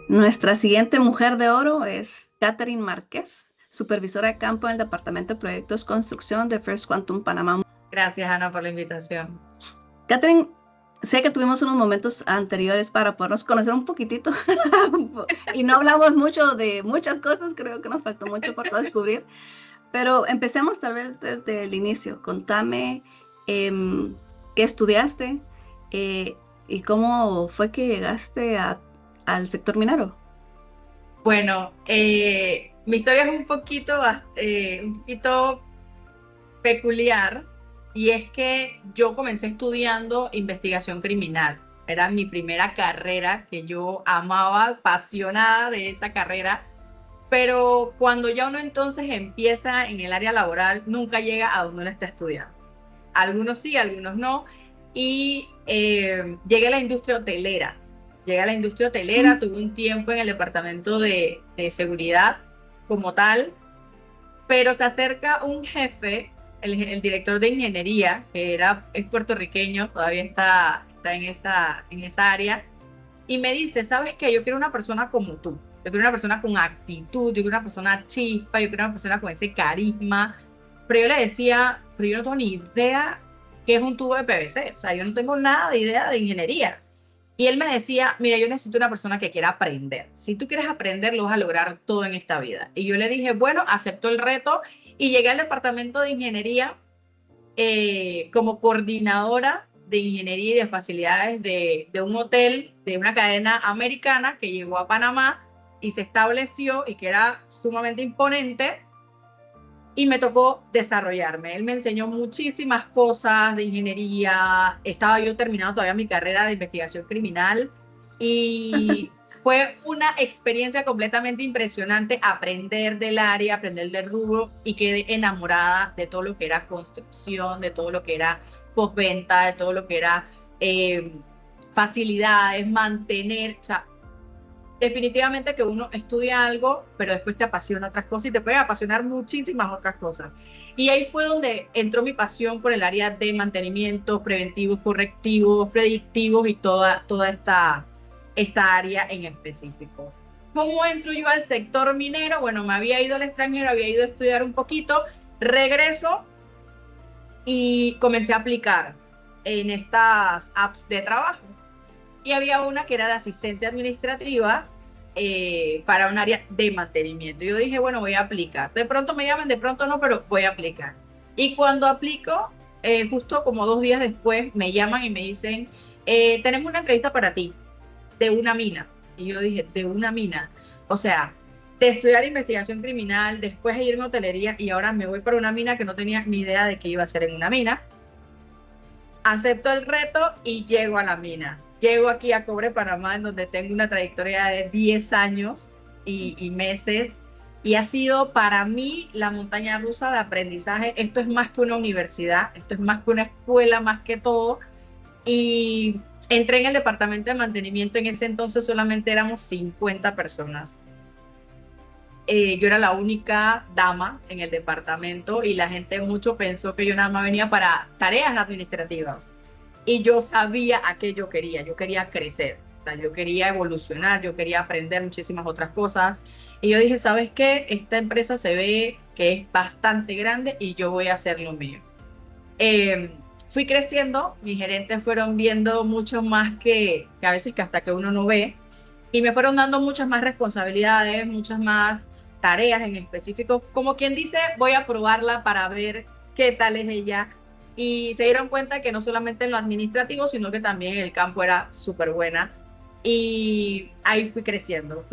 Nuestra siguiente mujer de oro es Catherine Márquez, supervisora de campo en el Departamento de Proyectos Construcción de First Quantum Panamá. Gracias, Ana, por la invitación. Catherine, sé que tuvimos unos momentos anteriores para podernos conocer un poquitito y no hablamos mucho de muchas cosas, creo que nos faltó mucho por descubrir, pero empecemos tal vez desde el inicio. Contame qué estudiaste y cómo fue que llegaste al sector minero. Bueno, mi historia es un poquito peculiar, y es que yo comencé estudiando investigación criminal. Era mi primera carrera, que yo amaba, apasionada de esta carrera, pero cuando ya uno entonces empieza en el área laboral, nunca llega a donde uno está estudiando. Algunos sí, algunos no, y llegué a la industria hotelera. Tuve un tiempo en el departamento de seguridad como tal, pero se acerca un jefe, el director de ingeniería, que es puertorriqueño, todavía está en esa área, y me dice: ¿sabes qué? Yo quiero una persona como tú. Yo quiero una persona con actitud, yo quiero una persona chispa, yo quiero una persona con ese carisma. Pero yo le decía: pero yo no tengo ni idea qué es un tubo de PVC. O sea, yo no tengo nada de idea de ingeniería. Y él me decía: mira, yo necesito una persona que quiera aprender. Si tú quieres aprender, lo vas a lograr todo en esta vida. Y yo le dije: bueno, acepto el reto, y llegué al departamento de ingeniería como coordinadora de ingeniería y de facilidades de un hotel, de una cadena americana que llegó a Panamá y se estableció, y que era sumamente imponente. Y me tocó desarrollarme. Él me enseñó muchísimas cosas de ingeniería. Estaba yo terminando todavía mi carrera de investigación criminal, y fue una experiencia completamente impresionante aprender del área, aprender del rubro, y quedé enamorada de todo lo que era construcción, de todo lo que era postventa, de todo lo que era facilidades, mantener. O sea, definitivamente que uno estudia algo, pero después te apasiona otras cosas, y te pueden apasionar muchísimas otras cosas. Y ahí fue donde entró mi pasión por el área de mantenimiento, preventivos, correctivos, predictivos, y toda esta área en específico. ¿Cómo entro yo al sector minero? Bueno, me había ido al extranjero, había ido a estudiar un poquito, regreso y comencé a aplicar en estas apps de trabajo. Y había una que era de asistente administrativa para un área de mantenimiento. Yo dije: bueno, voy a aplicar. De pronto me llaman, de pronto no, pero voy a aplicar. Y cuando aplico, justo como 2 días después, me llaman y me dicen: tenemos una entrevista para ti, de una mina. Y yo dije: ¿de una mina? O sea, de estudiar investigación criminal, después de irme a hotelería, y ahora me voy para una mina que no tenía ni idea de qué iba a hacer en una mina. Acepto el reto y llego a la mina. Llego aquí a Cobre Panamá, en donde tengo una trayectoria de 10 años y meses, y ha sido para mí la montaña rusa de aprendizaje. Esto es más que una universidad, esto es más que una escuela, más que todo. Y entré en el departamento de mantenimiento. En ese entonces solamente éramos 50 personas. Yo era la única dama en el departamento, y la gente mucho pensó que yo nada más venía para tareas administrativas. Y yo sabía a qué yo quería crecer, o sea, yo quería evolucionar, yo quería aprender muchísimas otras cosas. Y yo dije: ¿sabes qué? Esta empresa se ve que es bastante grande, y yo voy a hacer lo mío. Fui creciendo, mis gerentes fueron viendo mucho más que a veces que hasta que uno no ve, y me fueron dando muchas más responsabilidades, muchas más tareas en específico, como quien dice: voy a probarla para ver qué tal es ella. Y se dieron cuenta que no solamente en lo administrativo, sino que también en el campo era súper buena. Y ahí fui creciendo,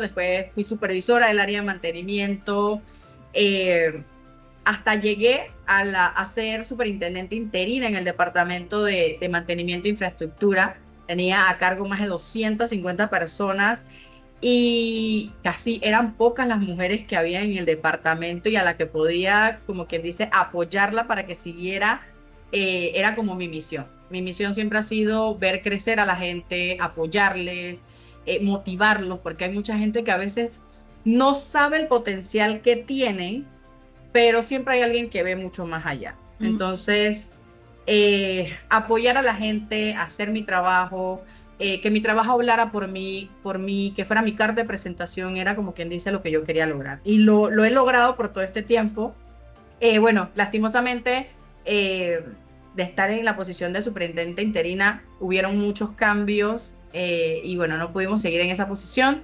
después fui supervisora del área de mantenimiento, hasta llegué a ser superintendente interina en el departamento de mantenimiento e infraestructura. Tenía a cargo más de 250 personas, y casi eran pocas las mujeres que había en el departamento, y a la que podía, como quien dice, apoyarla para que siguiera. Era como mi misión. Mi misión siempre ha sido ver crecer a la gente, apoyarles, motivarlos, porque hay mucha gente que a veces no sabe el potencial que tienen, pero siempre hay alguien que ve mucho más allá. Entonces, apoyar a la gente, hacer mi trabajo, que mi trabajo hablara por mí, que fuera mi carta de presentación, era como quien dice lo que yo quería lograr. Y lo he logrado por todo este tiempo. Bueno, lastimosamente, de estar en la posición de superintendente interina, hubieron muchos cambios y bueno, no pudimos seguir en esa posición,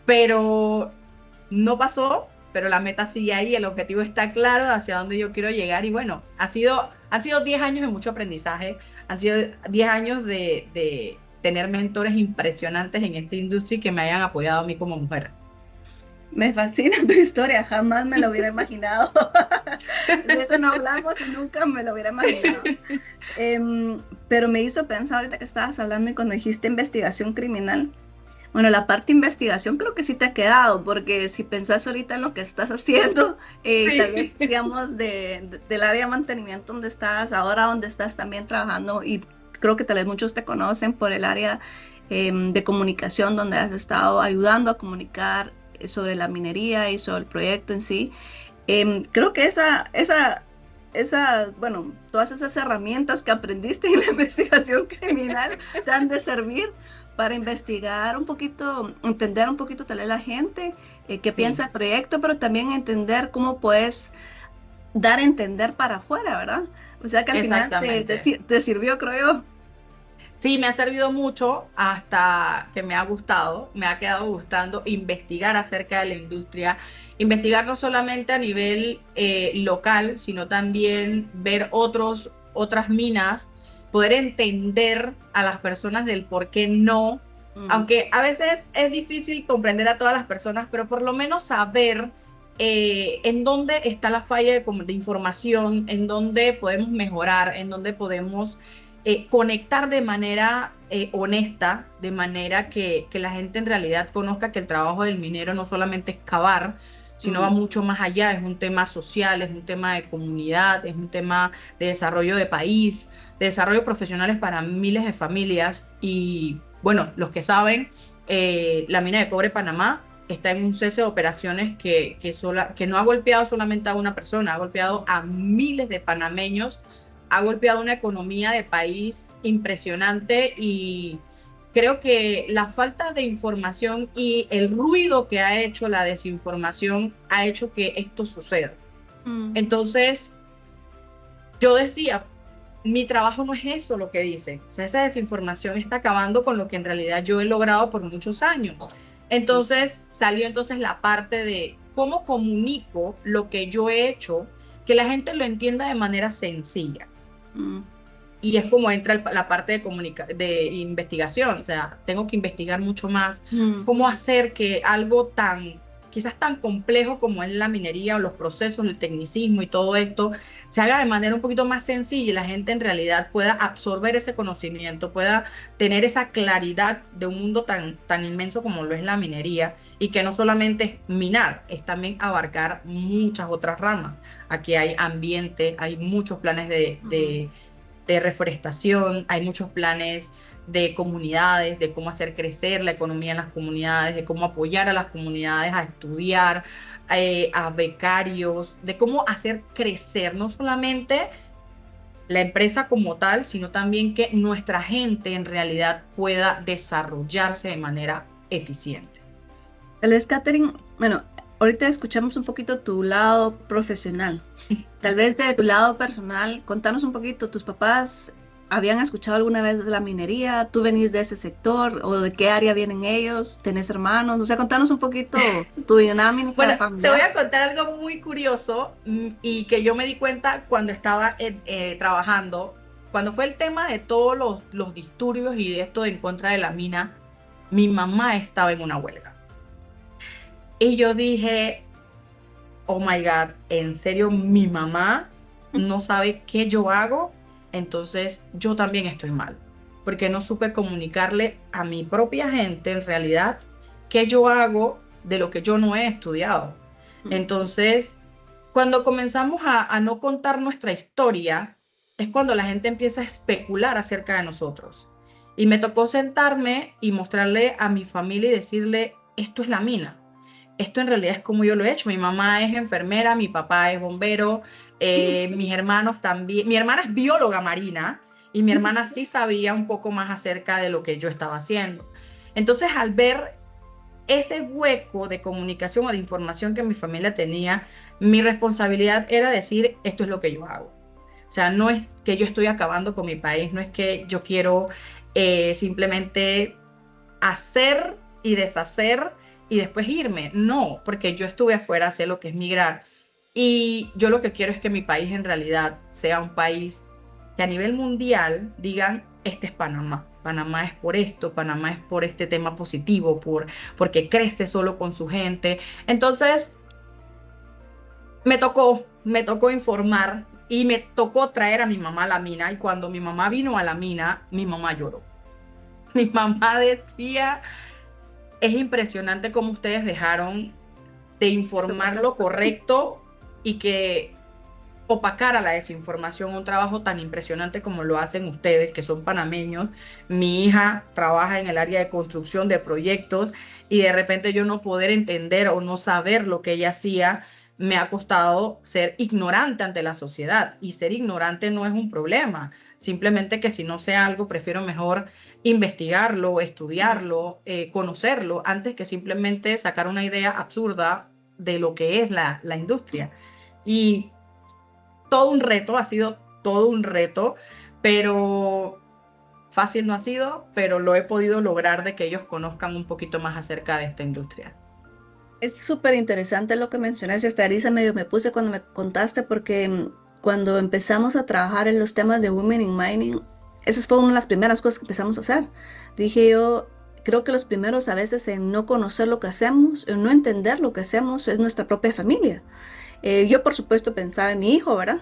pero no pasó, pero la meta sigue ahí, el objetivo está claro de hacia dónde yo quiero llegar y bueno, han sido 10 años de mucho aprendizaje, han sido 10 años de tener mentores impresionantes en esta industria y que me hayan apoyado a mí como mujer. Me fascina tu historia, jamás me lo hubiera imaginado. De eso no hablamos y nunca me lo hubiera imaginado. Pero me hizo pensar ahorita que estabas hablando y cuando dijiste investigación criminal. Bueno, la parte de investigación creo que sí te ha quedado, porque si pensás ahorita en lo que estás haciendo, Sí. tal vez, digamos, del área de mantenimiento donde estás, ahora donde estás también trabajando, y creo que tal vez muchos te conocen por el área de comunicación, donde has estado ayudando a comunicar sobre la minería y sobre el proyecto en sí. Creo que bueno, todas esas herramientas que aprendiste en la investigación criminal te han de servir para investigar un poquito, entender un poquito tal vez la gente que piensa el proyecto, pero también entender cómo puedes dar a entender para afuera, ¿verdad? O sea que al final te sirvió, creo yo. Sí, me ha servido mucho hasta que me ha quedado gustando investigar acerca de la industria, investigar no solamente a nivel local, sino también ver otras minas, poder entender a las personas del por qué no, aunque a veces es difícil comprender a todas las personas, pero por lo menos saber en dónde está la falla de información, en dónde podemos mejorar, en dónde podemos conectar de manera honesta, de manera que la gente en realidad conozca que el trabajo del minero no solamente es cavar, sino va mucho más allá, es un tema social, es un tema de comunidad, es un tema de desarrollo de país, de desarrollo profesionales para miles de familias. Y bueno, los que saben, la mina de cobre Panamá está en un cese de operaciones que no ha golpeado solamente a una persona, ha golpeado a miles de panameños, ha golpeado una economía de país impresionante y creo que la falta de información y el ruido que ha hecho la desinformación ha hecho que esto suceda. Entonces, yo decía, mi trabajo no es eso lo que dice. O sea, esa desinformación está acabando con lo que en realidad yo he logrado por muchos años. Entonces, salió la parte de cómo comunico lo que yo he hecho, que la gente lo entienda de manera sencilla. Y es como entra la parte de investigación, o sea, tengo que investigar mucho más cómo hacer que algo quizás tan complejo como es la minería o los procesos, el tecnicismo y todo esto, se haga de manera un poquito más sencilla y la gente en realidad pueda absorber ese conocimiento, pueda tener esa claridad de un mundo tan inmenso como lo es la minería y que no solamente es minar, es también abarcar muchas otras ramas. Aquí hay ambiente, hay muchos planes de reforestación, hay muchos planes de comunidades, de cómo hacer crecer la economía en las comunidades, de cómo apoyar a las comunidades a estudiar, a becarios, de cómo hacer crecer no solamente la empresa como tal, sino también que nuestra gente en realidad pueda desarrollarse de manera eficiente. Tal vez, Catherine, bueno, ahorita escuchamos un poquito tu lado profesional. Tal vez de tu lado personal, contanos un poquito, ¿tus papás habían escuchado alguna vez de la minería? ¿Tú venís de ese sector? ¿O de qué área vienen ellos? ¿Tenés hermanos? O sea, contanos un poquito tu dinámica familiar. Te voy a contar algo muy curioso y que yo me di cuenta cuando estaba trabajando. Cuando fue el tema de todos los disturbios y de esto en contra de la mina, mi mamá estaba en una huelga. Y yo dije, oh my God, en serio, mi mamá no sabe qué yo hago, entonces yo también estoy mal, porque no supe comunicarle a mi propia gente en realidad qué yo hago de lo que yo no he estudiado. Entonces, cuando comenzamos a no contar nuestra historia, es cuando la gente empieza a especular acerca de nosotros. Y me tocó sentarme y mostrarle a mi familia y decirle, esto es la mina. esto en realidad es como yo lo he hecho. Mi mamá es enfermera, mi papá es bombero, mis hermanos también. Mi hermana es bióloga marina y mi hermana sí sabía un poco más acerca de lo que yo estaba haciendo. Entonces, al ver ese hueco de comunicación o de información que mi familia tenía, mi responsabilidad era decir, esto es lo que yo hago. O sea, no es que yo estoy acabando con mi país, no es que yo quiero simplemente hacer y deshacer y después irme. No, porque yo estuve afuera, sé lo que es migrar. Y yo lo que quiero es que mi país en realidad sea un país que a nivel mundial digan, este es Panamá. Panamá es por esto, Panamá es por este tema positivo, porque crece solo con su gente. Entonces, me tocó informar y me tocó traer a mi mamá a la mina. Y cuando mi mamá vino a la mina, mi mamá lloró. Mi mamá decía, es impresionante cómo ustedes dejaron de informar lo correcto y que opacara la desinformación, un trabajo tan impresionante como lo hacen ustedes, que son panameños. Mi hija trabaja en el área de construcción de proyectos y de repente yo no poder entender o no saber lo que ella hacía, me ha costado ser ignorante ante la sociedad. Y ser ignorante no es un problema, simplemente que si no sé algo, prefiero mejor investigarlo, estudiarlo, conocerlo, antes que simplemente sacar una idea absurda de lo que es la industria. Y todo un reto, ha sido todo un reto, pero fácil no ha sido, pero lo he podido lograr de que ellos conozcan un poquito más acerca de esta industria. Es súper interesante lo que mencionaste, hasta risa medio me puse cuando me contaste, porque cuando empezamos a trabajar en los temas de Women in Mining, esas fueron una de las primeras cosas que empezamos a hacer. Dije yo, creo que los primeros a veces en no conocer lo que hacemos, en no entender lo que hacemos, es nuestra propia familia. Yo, por supuesto, pensaba en mi hijo, ¿verdad?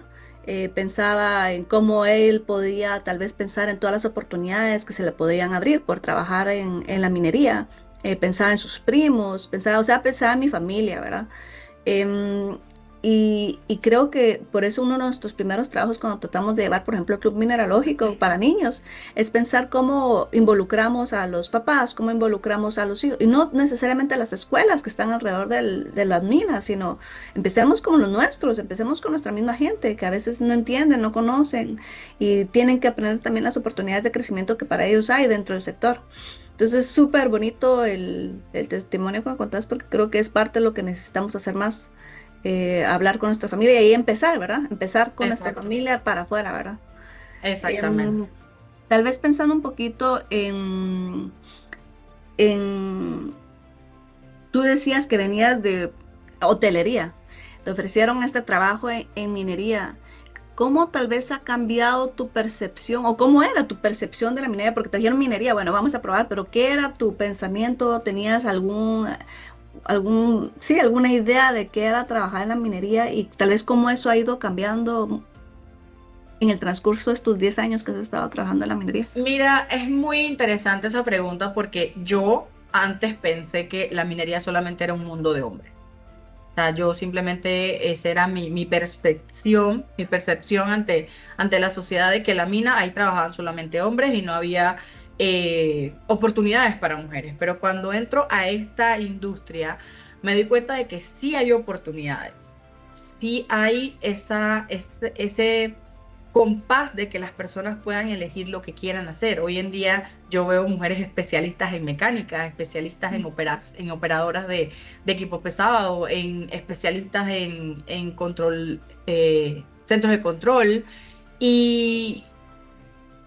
Pensaba en cómo él podía tal vez pensar en todas las oportunidades que se le podrían abrir por trabajar en la minería. Pensaba en sus primos, pensaba en mi familia, ¿verdad? Em, y creo que por eso uno de nuestros primeros trabajos cuando tratamos de llevar, por ejemplo, el Club Mineralógico para niños, es pensar cómo involucramos a los papás, cómo involucramos a los hijos, y no necesariamente a las escuelas que están alrededor de las minas, sino empecemos con los nuestros, empecemos con nuestra misma gente, que a veces no entienden, no conocen, y tienen que aprender también las oportunidades de crecimiento que para ellos hay dentro del sector. Entonces es súper bonito el testimonio que me contás, porque creo que es parte de lo que necesitamos hacer más, hablar con nuestra familia y empezar, ¿verdad? Empezar con nuestra Exacto. familia para afuera, ¿verdad? Exactamente. Tal vez pensando un poquito en, tú decías que venías de hotelería, te ofrecieron este trabajo en minería. ¿Cómo tal vez ha cambiado tu percepción o cómo era tu percepción de la minería? Porque te dijeron minería, bueno, vamos a probar, pero ¿qué era tu pensamiento? ¿Tenías sí, alguna idea de qué era trabajar en la minería y tal vez cómo eso ha ido cambiando en el transcurso de estos 10 años que has estado trabajando en la minería? Mira, es muy interesante esa pregunta porque yo antes pensé que la minería solamente era un mundo de hombres. O sea, yo simplemente esa era mi percepción ante la sociedad de que la mina ahí trabajaban solamente hombres y no había oportunidades para mujeres. Pero cuando entro a esta industria me doy cuenta de que sí hay oportunidades, sí hay ese compás de que las personas puedan elegir lo que quieran hacer. Hoy en día yo veo mujeres especialistas en mecánica, especialistas en operadoras de equipo pesado, en especialistas en control, centros de control, y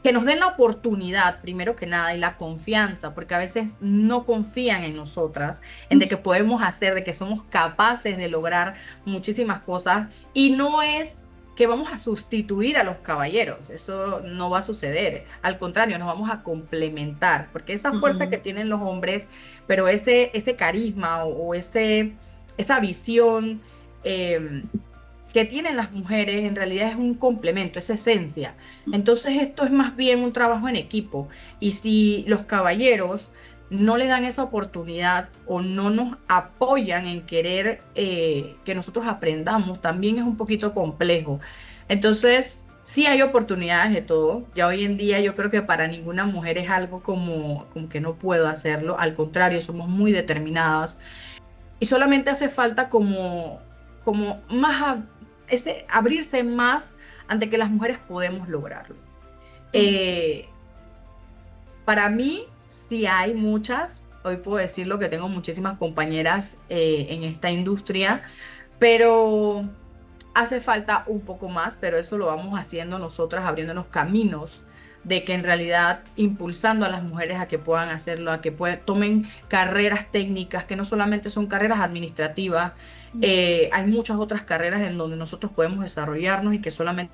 que nos den la oportunidad, primero que nada, y la confianza, porque a veces no confían en nosotras, en de que podemos hacer, de que somos capaces de lograr muchísimas cosas, y no es que vamos a sustituir a los caballeros, eso no va a suceder, al contrario, nos vamos a complementar, porque esa fuerza que tienen los hombres, pero ese carisma o esa visión que tienen las mujeres en realidad es un complemento, es esencia. Entonces esto es más bien un trabajo en equipo, y si los caballeros no le dan esa oportunidad o no nos apoyan en querer que nosotros aprendamos, también es un poquito complejo. Entonces, sí hay oportunidades de todo. Ya hoy en día yo creo que para ninguna mujer es algo como que no puedo hacerlo. Al contrario, somos muy determinadas. y solamente hace falta como abrirse más ante que las mujeres podemos lograrlo. Para mí, sí hay muchas, hoy puedo decirlo que tengo muchísimas compañeras en esta industria, pero hace falta un poco más, pero eso lo vamos haciendo nosotras, abriéndonos caminos de que en realidad impulsando a las mujeres a que puedan hacerlo, a que tomen carreras técnicas, que no solamente son carreras administrativas, hay muchas otras carreras en donde nosotros podemos desarrollarnos y que solamente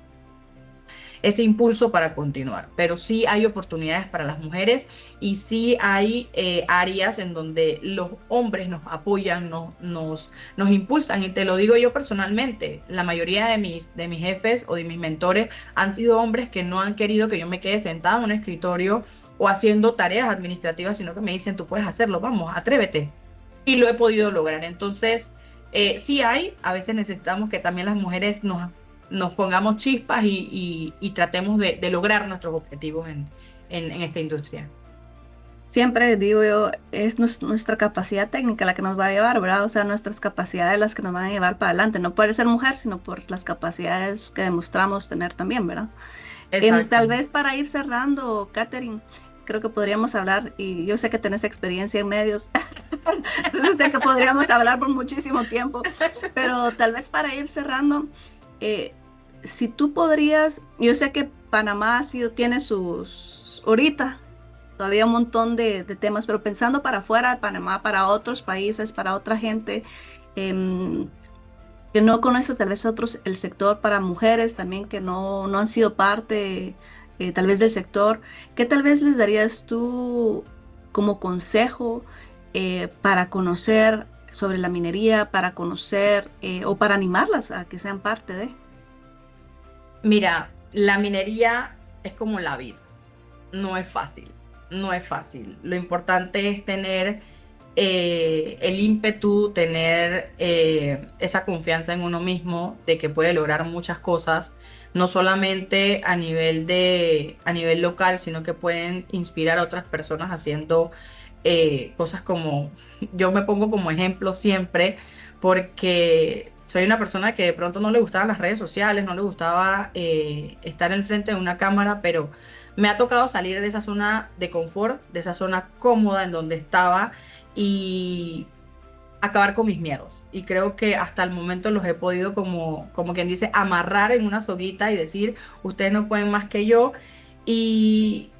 ese impulso para continuar. Pero sí hay oportunidades para las mujeres y sí hay áreas en donde los hombres nos apoyan, nos impulsan. Y te lo digo yo personalmente, la mayoría de mis jefes o de mis mentores han sido hombres que no han querido que yo me quede sentada en un escritorio o haciendo tareas administrativas, sino que me dicen, tú puedes hacerlo, vamos, atrévete. Y lo he podido lograr. Entonces, sí hay, a veces necesitamos que también las mujeres nos pongamos chispas y tratemos de lograr nuestros objetivos en esta industria. Siempre digo yo, es nuestra capacidad técnica la que nos va a llevar, ¿verdad? O sea, nuestras capacidades las que nos van a llevar para adelante, no por ser mujer, sino por las capacidades que demostramos tener también, ¿verdad? Tal vez para ir cerrando, Katherine, creo que podríamos hablar, y yo sé que tenés experiencia en medios, entonces sé que podríamos hablar por muchísimo tiempo, pero tal vez para ir cerrando, si tú podrías, yo sé que Panamá tiene ahorita todavía un montón de temas, pero pensando para afuera de Panamá, para otros países, para otra gente que no conoce tal vez el sector, para mujeres también que no han sido parte tal vez del sector, ¿qué tal vez les darías tú como consejo para conocer sobre la minería, para conocer o para animarlas a que sean parte de? Mira, la minería es como la vida, no es fácil. No es fácil. Lo importante es tener el ímpetu, tener esa confianza en uno mismo de que puede lograr muchas cosas, no solamente a nivel local, sino que pueden inspirar a otras personas haciendo cosas como, yo me pongo como ejemplo siempre, porque soy una persona que de pronto no le gustaban las redes sociales, no le gustaba estar en frente de una cámara, pero me ha tocado salir de esa zona de confort, de esa zona cómoda en donde estaba y acabar con mis miedos. Y creo que hasta el momento los he podido, como quien dice, amarrar en una soguita y decir, ustedes no pueden más que yo, y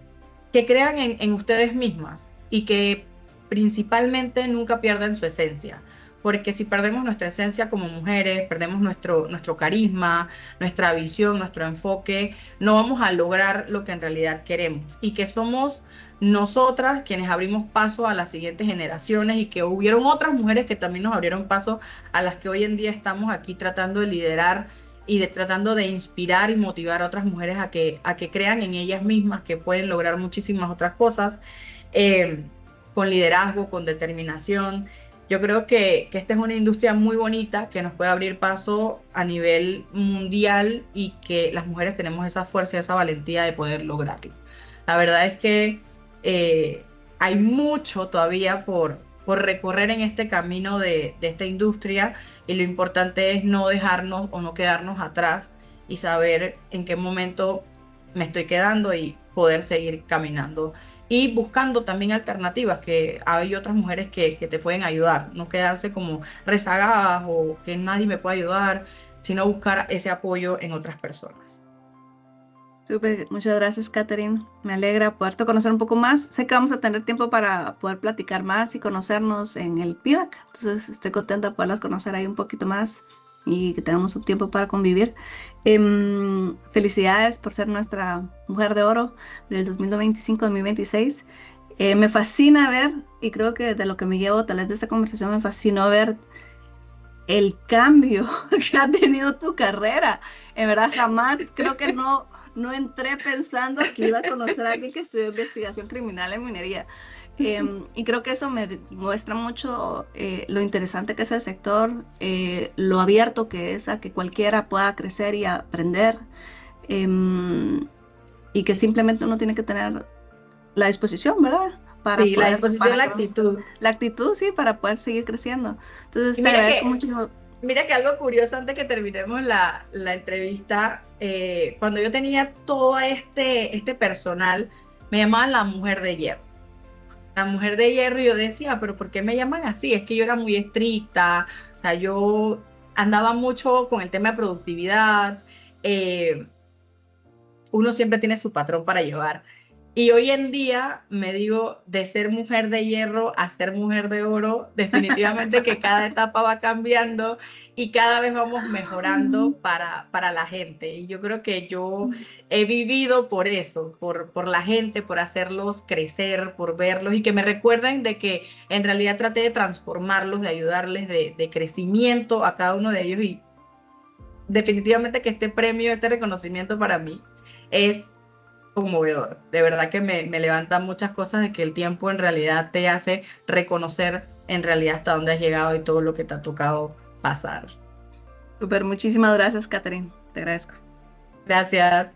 que crean en ustedes mismas y que principalmente nunca pierdan su esencia. Porque si perdemos nuestra esencia como mujeres, perdemos nuestro carisma, nuestra visión, nuestro enfoque, no vamos a lograr lo que en realidad queremos. Y que somos nosotras quienes abrimos paso a las siguientes generaciones y que hubieron otras mujeres que también nos abrieron paso a las que hoy en día estamos aquí tratando de liderar y tratando de inspirar y motivar a otras mujeres a que crean en ellas mismas, que pueden lograr muchísimas otras cosas con liderazgo, con determinación. Yo creo que esta es una industria muy bonita que nos puede abrir paso a nivel mundial y que las mujeres tenemos esa fuerza y esa valentía de poder lograrlo. La verdad es que hay mucho todavía por recorrer en este camino de esta industria y lo importante es no dejarnos o no quedarnos atrás y saber en qué momento me estoy quedando y poder seguir caminando. Y buscando también alternativas, que hay otras mujeres que te pueden ayudar, no quedarse como rezagadas o que nadie me puede ayudar, sino buscar ese apoyo en otras personas. Súper, muchas gracias, Katherine. Me alegra poderte conocer un poco más. Sé que vamos a tener tiempo para poder platicar más y conocernos en el PIDAC, entonces estoy contenta de poderlas conocer ahí un poquito más y que tengamos un tiempo para convivir. Felicidades por ser nuestra mujer de oro del 2025-2026. Me fascina ver, y creo que de lo que me llevo tal vez de esta conversación, me fascinó ver el cambio que ha tenido tu carrera. En verdad, jamás creo que no entré pensando que iba a conocer a alguien que estudió investigación criminal en minería. Y creo que eso me muestra mucho lo interesante que es el sector, lo abierto que es a que cualquiera pueda crecer y aprender, y que simplemente uno tiene que tener la disposición, ¿verdad? para Sí, la poder, disposición, la actitud. la actitud, sí, para poder seguir creciendo. Entonces, Y te agradezco mucho. mira que algo curioso antes que terminemos la entrevista, cuando yo tenía todo este personal, me llamaban la mujer de hierro. La mujer de hierro, y yo decía, pero ¿por qué me llaman así? Es que yo era muy estricta, o sea, yo andaba mucho con el tema de productividad, eh, uno siempre tiene su patrón para llevar. Y hoy en día me digo, de ser mujer de hierro a ser mujer de oro, definitivamente que cada etapa va cambiando y cada vez vamos mejorando para la gente. Y yo creo que yo he vivido por eso, por la gente, por hacerlos crecer, por verlos y que me recuerden de que en realidad traté de transformarlos, de ayudarles, de crecimiento a cada uno de ellos. Y definitivamente que este premio, este reconocimiento para mí es conmovedor. De verdad que me levanta muchas cosas de que el tiempo en realidad te hace reconocer en realidad hasta dónde has llegado y todo lo que te ha tocado pasar. Súper, muchísimas gracias, Catherine. Te agradezco. Gracias.